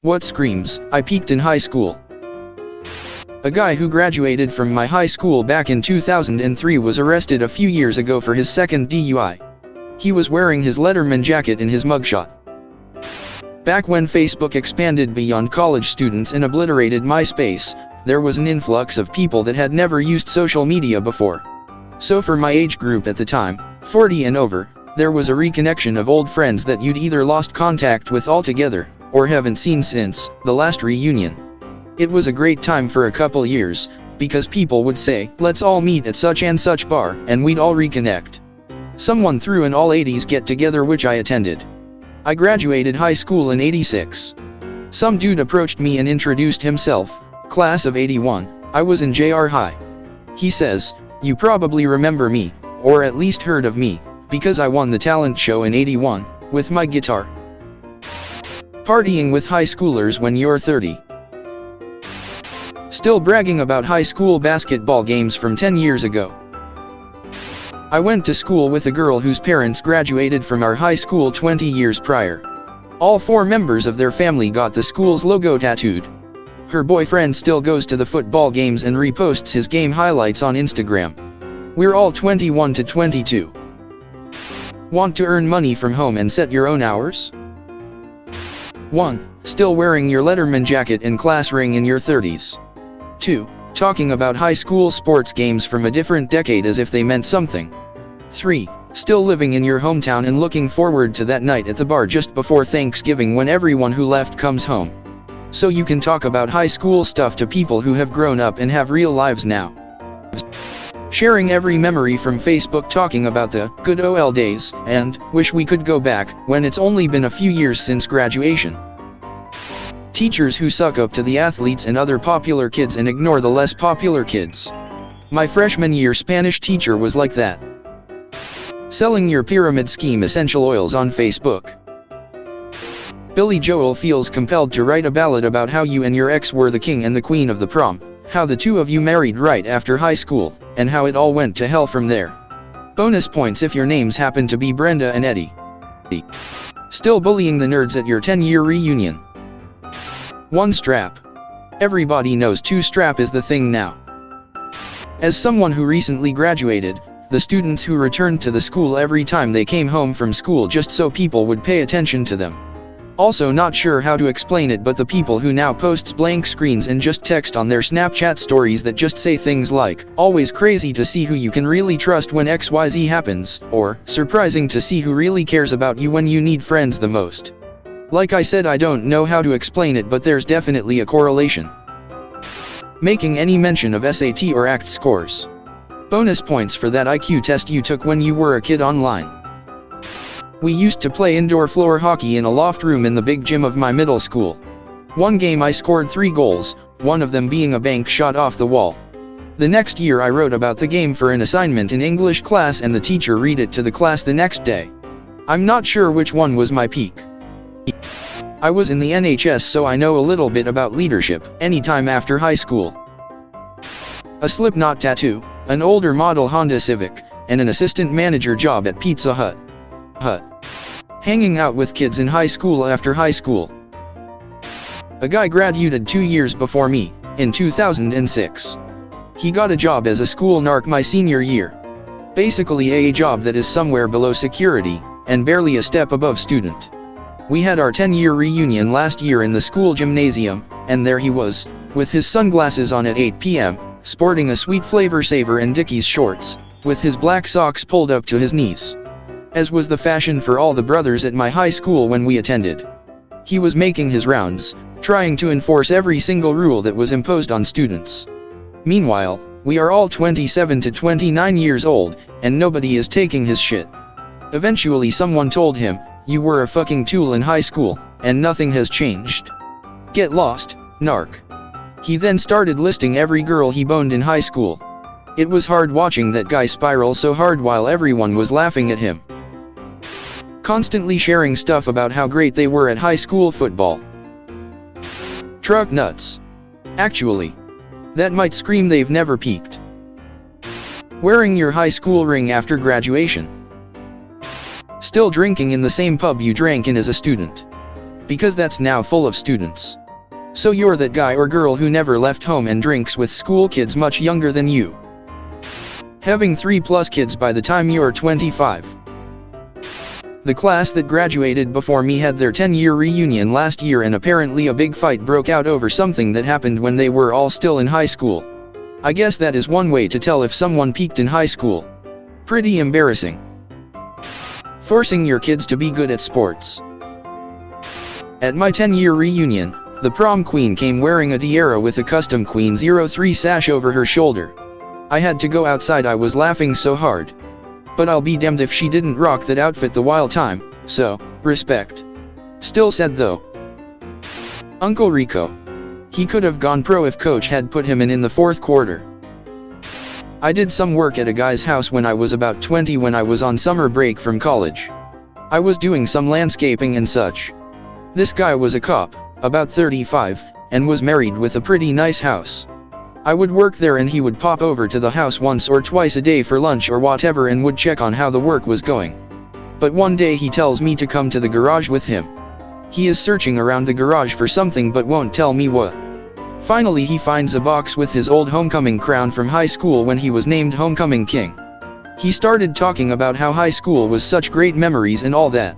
What screams, I peaked in high school. A guy who graduated from my high school back in 2003 was arrested a few years ago for his second DUI. He was wearing his letterman jacket in his mugshot. Back when Facebook expanded beyond college students and obliterated MySpace, there was an influx of people that had never used social media before. So for my age group at the time, 40 and over, there was a reconnection of old friends that you'd either lost contact with altogether, or haven't seen since the last reunion. It was a great time for a couple years, because people would say, let's all meet at such and such bar, and we'd all reconnect. Someone threw an all-80s get-together which I attended. I graduated high school in '86. Some dude approached me and introduced himself, class of '81, I was in JR High. He says, you probably remember me, or at least heard of me, because I won the talent show in '81, with my guitar. Partying with high schoolers when you're 30. Still bragging about high school basketball games from 10 years ago. I went to school with a girl whose parents graduated from our high school 20 years prior. All 4 members of their family got the school's logo tattooed. Her boyfriend still goes to the football games and reposts his game highlights on Instagram. We're all 21 to 22. Want to earn money from home and set your own hours? 1. Still wearing your letterman jacket in class ring in your 30s. 2. Talking about high school sports games from a different decade as if they meant something. 3. Still living in your hometown and looking forward to that night at the bar just before Thanksgiving when everyone who left comes home. So you can talk about high school stuff to people who have grown up and have real lives now. Sharing every memory from Facebook talking about the good OL days, and wish we could go back, when it's only been a few years since graduation. Teachers who suck up to the athletes and other popular kids and ignore the less popular kids. My freshman year Spanish teacher was like that. Selling your pyramid scheme essential oils on Facebook. Billy Joel feels compelled to write a ballad about how you and your ex were the king and the queen of the prom, how the two of you married right after high school, and how it all went to hell from there. Bonus points if your names happen to be Brenda and Eddie. Still bullying the nerds at your 10-year reunion. 1 strap. Everybody knows 2 strap is the thing now. As someone who recently graduated, the students who returned to the school every time they came home from school just so people would pay attention to them. Also not sure how to explain it, but the people who now posts blank screens and just text on their Snapchat stories that just say things like, always crazy to see who you can really trust when XYZ happens, or, surprising to see who really cares about you when you need friends the most. Like I said, I don't know how to explain it, but there's definitely a correlation. Making any mention of SAT or ACT scores. Bonus points for that IQ test you took when you were a kid online. We used to play indoor floor hockey in a loft room in the big gym of my middle school. One game I scored 3 goals, one of them being a bank shot off the wall. The next year I wrote about the game for an assignment in English class and the teacher read it to the class the next day. I'm not sure which one was my peak. I was in the NHS, so I know a little bit about leadership, anytime after high school. A Slipknot tattoo, an older model Honda Civic, and an assistant manager job at Pizza Hut. Hanging out with kids in high school after high school. A guy graduated 2 years before me, in 2006. He got a job as a school narc my senior year. Basically a job that is somewhere below security, and barely a step above student. We had our 10-year reunion last year in the school gymnasium, and there he was, with his sunglasses on at 8 p.m., sporting a Sweet Flavor Saver and Dickies shorts, with his black socks pulled up to his knees. As was the fashion for all the brothers at my high school when we attended. He was making his rounds, trying to enforce every single rule that was imposed on students. Meanwhile, we are all 27 to 29 years old, and nobody is taking his shit. Eventually someone told him, you were a fucking tool in high school, and nothing has changed. Get lost, narc. He then started listing every girl he boned in high school. It was hard watching that guy spiral so hard while everyone was laughing at him. Constantly sharing stuff about how great they were at high school football. Truck nuts. Actually, that might scream they've never peaked. Wearing your high school ring after graduation. Still drinking in the same pub you drank in as a student. Because that's now full of students. So you're that guy or girl who never left home and drinks with school kids much younger than you. Having 3+ kids by the time you're 25. The class that graduated before me had their 10-year reunion last year, and apparently a big fight broke out over something that happened when they were all still in high school. I guess that is one way to tell if someone peaked in high school. Pretty embarrassing. Forcing your kids to be good at sports. At my 10-year reunion, the prom queen came wearing a tiara with a custom Queen 03 sash over her shoulder. I had to go outside, I was laughing so hard. But I'll be damned if she didn't rock that outfit the wild time, so, respect. Still said though. Uncle Rico. He could have gone pro if coach had put him in the fourth quarter. I did some work at a guy's house when I was about 20 when I was on summer break from college. I was doing some landscaping and such. This guy was a cop, about 35, and was married with a pretty nice house. I would work there and he would pop over to the house once or twice a day for lunch or whatever and would check on how the work was going. But one day he tells me to come to the garage with him. He is searching around the garage for something but won't tell me what. Finally he finds a box with his old homecoming crown from high school when he was named Homecoming King. He started talking about how high school was such great memories and all that.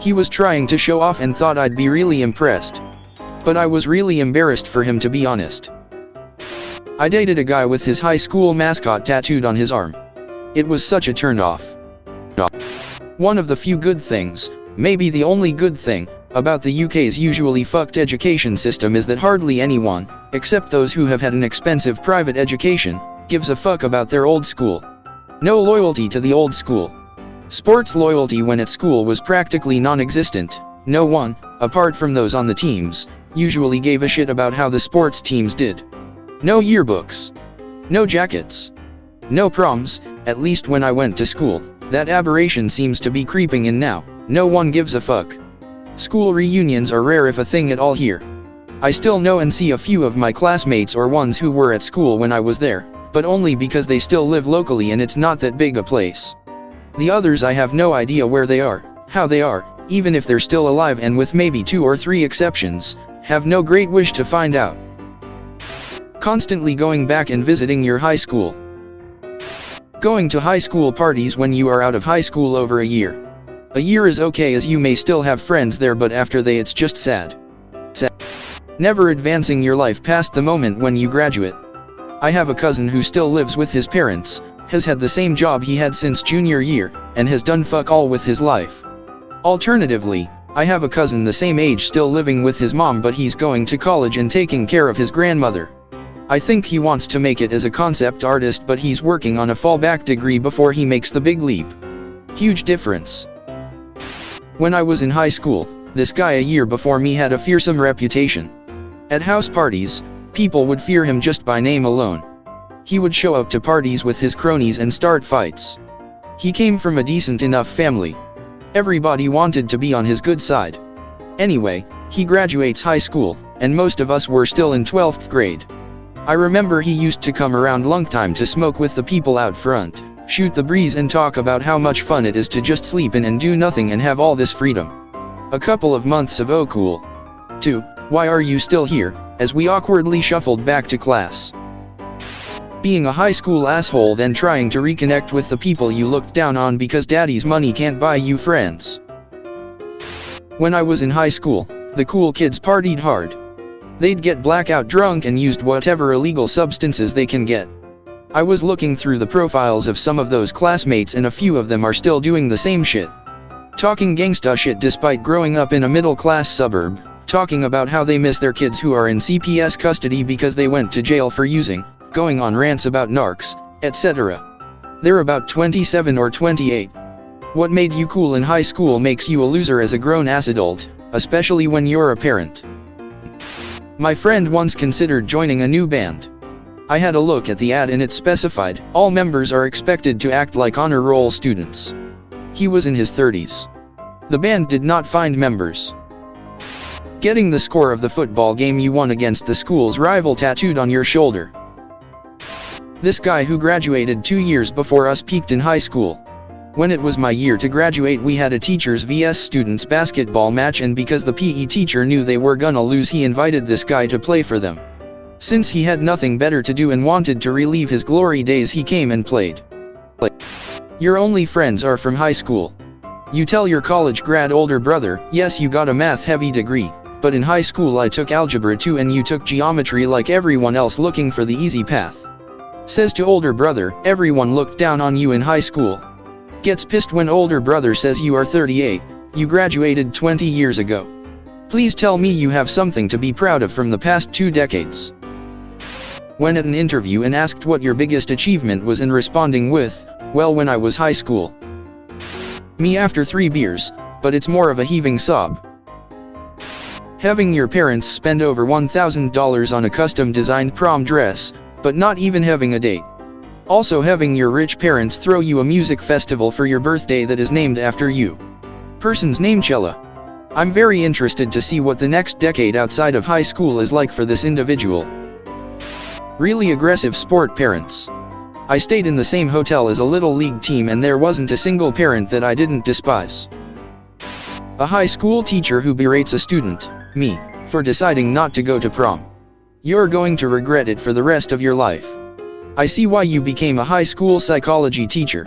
He was trying to show off and thought I'd be really impressed. But I was really embarrassed for him, to be honest. I dated a guy with his high school mascot tattooed on his arm. It was such a turn-off. One of the few good things, maybe the only good thing, about the UK's usually fucked education system is that hardly anyone, except those who have had an expensive private education, gives a fuck about their old school. No loyalty to the old school. Sports loyalty when at school was practically non-existent. No one, apart from those on the teams, usually gave a shit about how the sports teams did. No yearbooks. No jackets. No proms, at least when I went to school. That aberration seems to be creeping in now. No one gives a fuck. School reunions are rare if a thing at all here. I still know and see a few of my classmates or ones who were at school when I was there, but only because they still live locally and it's not that big a place. The others I have no idea where they are, how they are, even if they're still alive, and with maybe 2 or 3 exceptions, have no great wish to find out. Constantly going back and visiting your high school. Going to high school parties when you are out of high school over a year. A year is okay as you may still have friends there, but after they it's just sad. Never advancing your life past the moment when you graduate. I have a cousin who still lives with his parents, has had the same job he had since junior year, and has done fuck all with his life. Alternatively, I have a cousin the same age still living with his mom, but he's going to college and taking care of his grandmother. I think he wants to make it as a concept artist, but he's working on a fallback degree before he makes the big leap. Huge difference. When I was in high school, this guy a year before me had a fearsome reputation. At house parties, people would fear him just by name alone. He would show up to parties with his cronies and start fights. He came from a decent enough family. Everybody wanted to be on his good side. Anyway, he graduates high school, and most of us were still in 12th grade. I remember he used to come around lunchtime to smoke with the people out front, shoot the breeze and talk about how much fun it is to just sleep in and do nothing and have all this freedom. A couple of months of "oh cool. 2, why are you still here?" as we awkwardly shuffled back to class. Being a high school asshole, then trying to reconnect with the people you looked down on because daddy's money can't buy you friends. When I was in high school, the cool kids partied hard. They'd get blackout drunk and used whatever illegal substances they can get. I was looking through the profiles of some of those classmates, and a few of them are still doing the same shit. Talking gangsta shit despite growing up in a middle-class suburb, talking about how they miss their kids who are in CPS custody because they went to jail for using, going on rants about narcs, etc. They're about 27 or 28. What made you cool in high school makes you a loser as a grown-ass adult, especially when you're a parent. My friend once considered joining a new band. I had a look at the ad and it specified, all members are expected to act like honor roll students. He was in his 30s. The band did not find members. Getting the score of the football game you won against the school's rival tattooed on your shoulder. This guy who graduated 2 years before us peaked in high school. When it was my year to graduate, we had a teachers vs students basketball match, and because the PE teacher knew they were gonna lose, he invited this guy to play for them. Since he had nothing better to do and wanted to relieve his glory days, he came and played. Your only friends are from high school. You tell your college grad older brother, yes, you got a math-heavy degree, but in high school I took Algebra 2 and you took Geometry like everyone else, looking for the easy path. Says to older brother, everyone looked down on you in high school. Gets pissed when older brother says you are 38, you graduated 20 years ago. Please tell me you have something to be proud of from the past 2 decades. When at an interview and asked what your biggest achievement was, in responding with, well, when I was high school. Me after 3 beers, but it's more of a heaving sob. Having your parents spend over $1,000 on a custom-designed prom dress, but not even having a date. Also having your rich parents throw you a music festival for your birthday that is named after you. Person's name Chella. I'm very interested to see what the next decade outside of high school is like for this individual. Really aggressive sport parents. I stayed in the same hotel as a little league team and there wasn't a single parent that I didn't despise. A high school teacher who berates a student, me, for deciding not to go to prom. You're going to regret it for the rest of your life. I see why you became a high school psychology teacher.